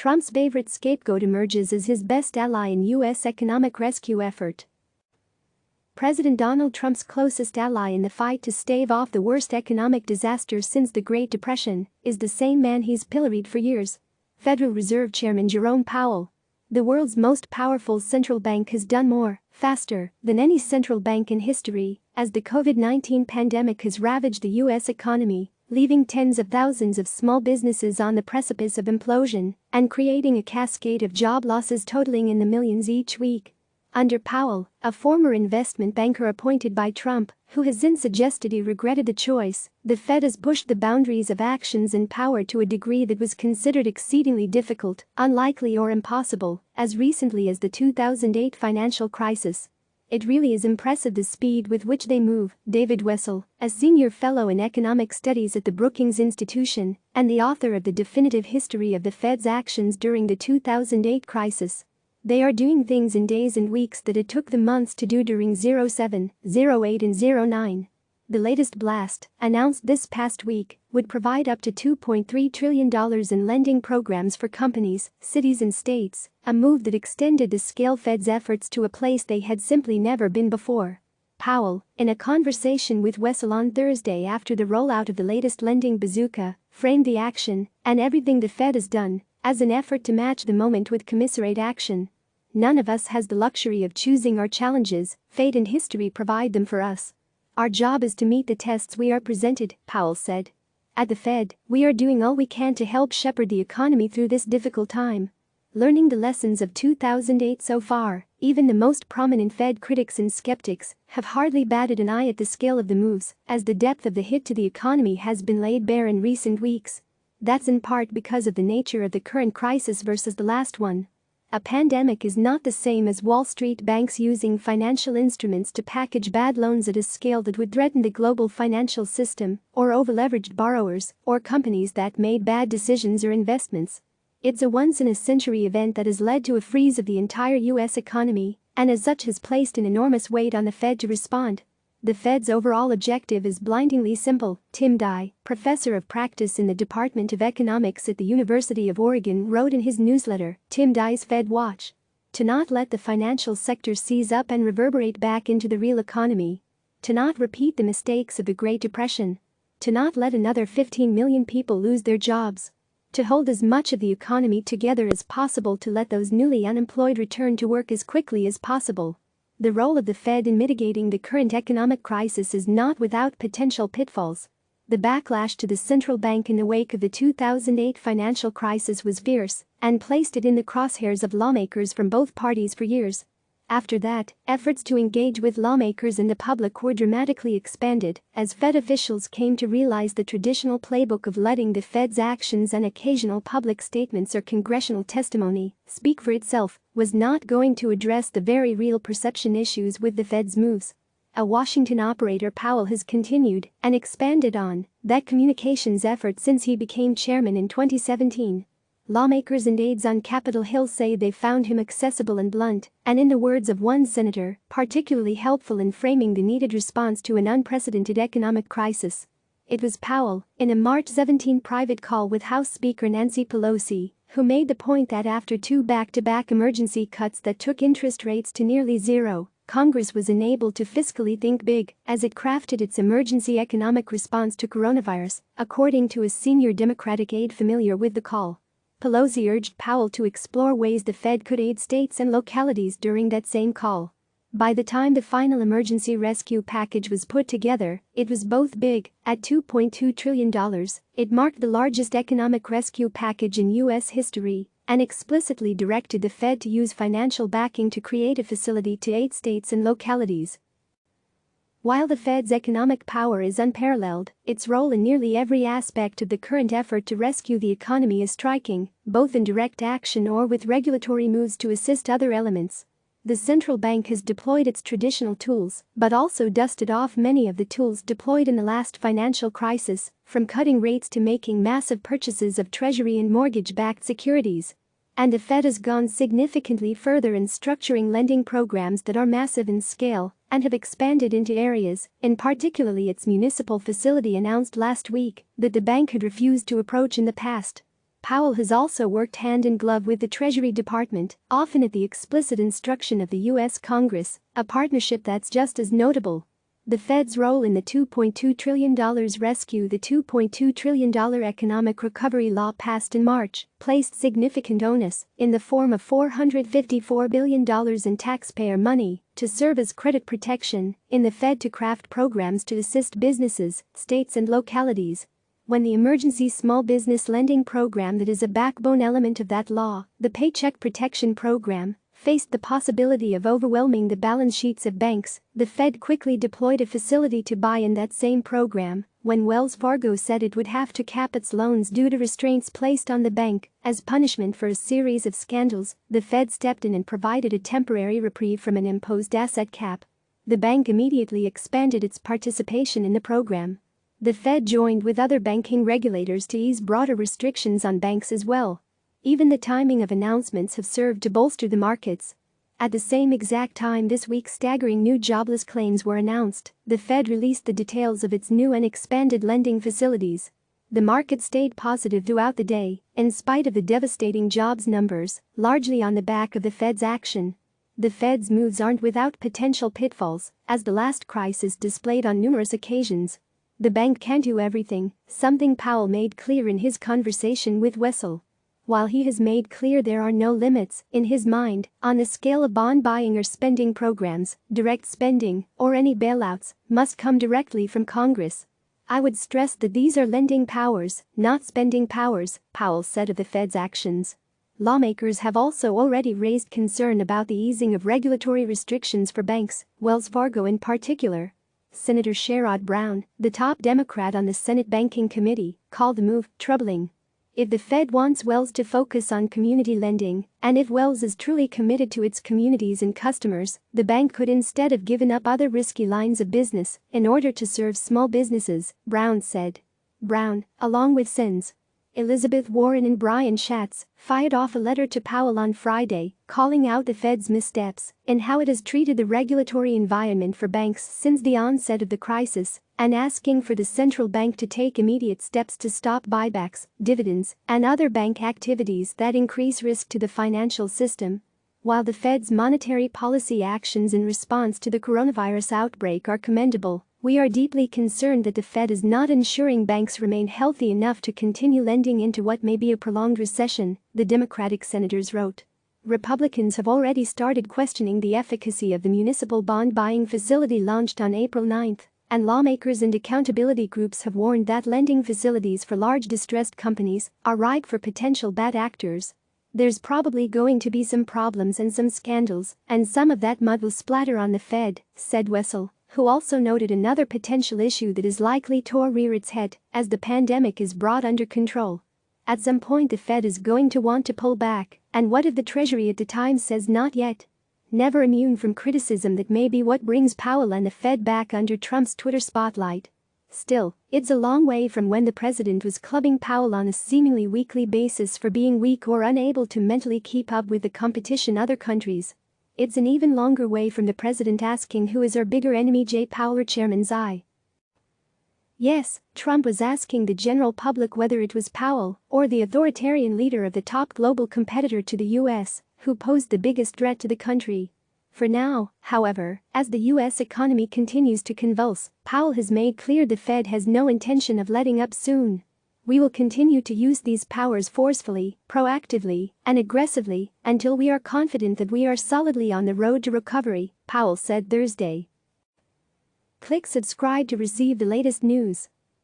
Trump's favorite scapegoat emerges as his best ally in U.S. economic rescue effort. President Donald Trump's closest ally in the fight to stave off the worst economic disaster since the Great Depression is the same man he's pilloried for years: Federal Reserve Chairman Jerome Powell. The world's most powerful central bank has done more, faster, than any central bank in history, as the COVID-19 pandemic has ravaged the U.S. economy, leaving tens of thousands of small businesses on the precipice of implosion and creating a cascade of job losses totaling in the millions each week. Under Powell, a former investment banker appointed by Trump, who has since suggested he regretted the choice, the Fed has pushed the boundaries of actions and power to a degree that was considered exceedingly difficult, unlikely or impossible, as recently as the 2008 financial crisis. It really is impressive the speed with which they move, David Wessel, a senior fellow in economic studies at the Brookings Institution and the author of the definitive history of the Fed's actions during the 2008 crisis. They are doing things in days and weeks that it took them months to do during 07, 08 and 09. The latest blast, announced this past week, would provide up to $2.3 trillion in lending programs for companies, cities and states, a move that extended the scale Fed's efforts to a place they had simply never been before. Powell, in a conversation with Wessel on Thursday after the rollout of the latest lending bazooka, framed the action and everything the Fed has done as an effort to match the moment with commiserate action. None of us has the luxury of choosing our challenges, fate and history provide them for us. Our job is to meet the tests we are presented, Powell said. At the Fed, we are doing all we can to help shepherd the economy through this difficult time. Learning the lessons of 2008 so far, even the most prominent Fed critics and skeptics have hardly batted an eye at the scale of the moves, as the depth of the hit to the economy has been laid bare in recent weeks. That's in part because of the nature of the current crisis versus the last one. A pandemic is not the same as Wall Street banks using financial instruments to package bad loans at a scale that would threaten the global financial system, or over-leveraged borrowers, or companies that made bad decisions or investments. It's a once-in-a-century event that has led to a freeze of the entire U.S. economy, and as such has placed an enormous weight on the Fed to respond. The Fed's overall objective is blindingly simple, Tim Dye, professor of practice in the Department of Economics at the University of Oregon, wrote in his newsletter, Tim Dye's Fed Watch. To not let the financial sector seize up and reverberate back into the real economy. To not repeat the mistakes of the Great Depression. To not let another 15 million people lose their jobs. To hold as much of the economy together as possible, to let those newly unemployed return to work as quickly as possible. The role of the Fed in mitigating the current economic crisis is not without potential pitfalls. The backlash to the central bank in the wake of the 2008 financial crisis was fierce and placed it in the crosshairs of lawmakers from both parties for years. After that, efforts to engage with lawmakers and the public were dramatically expanded as Fed officials came to realize the traditional playbook of letting the Fed's actions and occasional public statements or congressional testimony speak for itself was not going to address the very real perception issues with the Fed's moves. A Washington operator, Powell has continued and expanded on that communications effort since he became chairman in 2017. Lawmakers and aides on Capitol Hill say they found him accessible and blunt, and in the words of one senator, particularly helpful in framing the needed response to an unprecedented economic crisis. It was Powell, in a March 17 private call with House Speaker Nancy Pelosi, who made the point that after two back-to-back emergency cuts that took interest rates to nearly zero, Congress was enabled to fiscally think big as it crafted its emergency economic response to coronavirus, according to a senior Democratic aide familiar with the call. Pelosi urged Powell to explore ways the Fed could aid states and localities during that same call. By the time the final emergency rescue package was put together, it was both big, at $2.2 trillion, it marked the largest economic rescue package in U.S. history, and explicitly directed the Fed to use financial backing to create a facility to aid states and localities. While the Fed's economic power is unparalleled, its role in nearly every aspect of the current effort to rescue the economy is striking, both in direct action or with regulatory moves to assist other elements. The central bank has deployed its traditional tools, but also dusted off many of the tools deployed in the last financial crisis, from cutting rates to making massive purchases of Treasury and mortgage-backed securities. And the Fed has gone significantly further in structuring lending programs that are massive in scale and have expanded into areas, in particularly its municipal facility announced last week, that the bank had refused to approach in the past. Powell has also worked hand in glove with the Treasury Department, often at the explicit instruction of the U.S. Congress, a partnership that's just as notable. The Fed's role in the $2.2 trillion rescue. The $2.2 trillion economic recovery law passed in March placed significant onus, in the form of $454 billion in taxpayer money, to serve as credit protection in the Fed to craft programs to assist businesses, states and localities. When the Emergency Small Business Lending Program, that is a backbone element of that law, the Paycheck Protection Program, faced the possibility of overwhelming the balance sheets of banks, the Fed quickly deployed a facility to buy in that same program. When Wells Fargo said it would have to cap its loans due to restraints placed on the bank as punishment for a series of scandals, the Fed stepped in and provided a temporary reprieve from an imposed asset cap. The bank immediately expanded its participation in the program. The Fed joined with other banking regulators to ease broader restrictions on banks as well. Even the timing of announcements have served to bolster the markets. At the same exact time this week, staggering new jobless claims were announced. The Fed released the details of its new and expanded lending facilities. The market stayed positive throughout the day, in spite of the devastating jobs numbers, largely on the back of the Fed's action. The Fed's moves aren't without potential pitfalls, as the last crisis displayed on numerous occasions. The bank can't do everything, something Powell made clear in his conversation with Wessel. While he has made clear there are no limits, in his mind, on the scale of bond buying or spending programs, direct spending, or any bailouts, must come directly from Congress. I would stress that these are lending powers, not spending powers, Powell said of the Fed's actions. Lawmakers have also already raised concern about the easing of regulatory restrictions for banks, Wells Fargo in particular. Senator Sherrod Brown, the top Democrat on the Senate Banking Committee, called the move troubling. If the Fed wants Wells to focus on community lending, and if Wells is truly committed to its communities and customers, the bank could instead have given up other risky lines of business in order to serve small businesses, Brown said. Brown, along with Sens. Elizabeth Warren and Brian Schatz, fired off a letter to Powell on Friday, calling out the Fed's missteps in how it has treated the regulatory environment for banks since the onset of the crisis, and asking for the central bank to take immediate steps to stop buybacks, dividends, and other bank activities that increase risk to the financial system. While the Fed's monetary policy actions in response to the coronavirus outbreak are commendable, we are deeply concerned that the Fed is not ensuring banks remain healthy enough to continue lending into what may be a prolonged recession, the Democratic senators wrote. Republicans have already started questioning the efficacy of the municipal bond buying facility launched on April 9, and lawmakers and accountability groups have warned that lending facilities for large distressed companies are ripe for potential bad actors. There's probably going to be some problems and some scandals, and some of that mud will splatter on the Fed, said Wessel, who also noted another potential issue that is likely to rear its head as the pandemic is brought under control. At some point the Fed is going to want to pull back, and what if the Treasury at the time says not yet? Never immune from criticism, that may be what brings Powell and the Fed back under Trump's Twitter spotlight. Still, it's a long way from when the president was clubbing Powell on a seemingly weekly basis for being weak or unable to mentally keep up with the competition other countries. It's an even longer way from the president asking who is our bigger enemy, Jay Powell, Chairman's eye. Yes, Trump was asking the general public whether it was Powell or the authoritarian leader of the top global competitor to the U.S. who posed the biggest threat to the country. For now, however, as the U.S. economy continues to convulse, Powell has made clear the Fed has no intention of letting up soon. We will continue to use these powers forcefully, proactively, and aggressively until we are confident that we are solidly on the road to recovery, Powell said Thursday. Click subscribe to receive the latest news.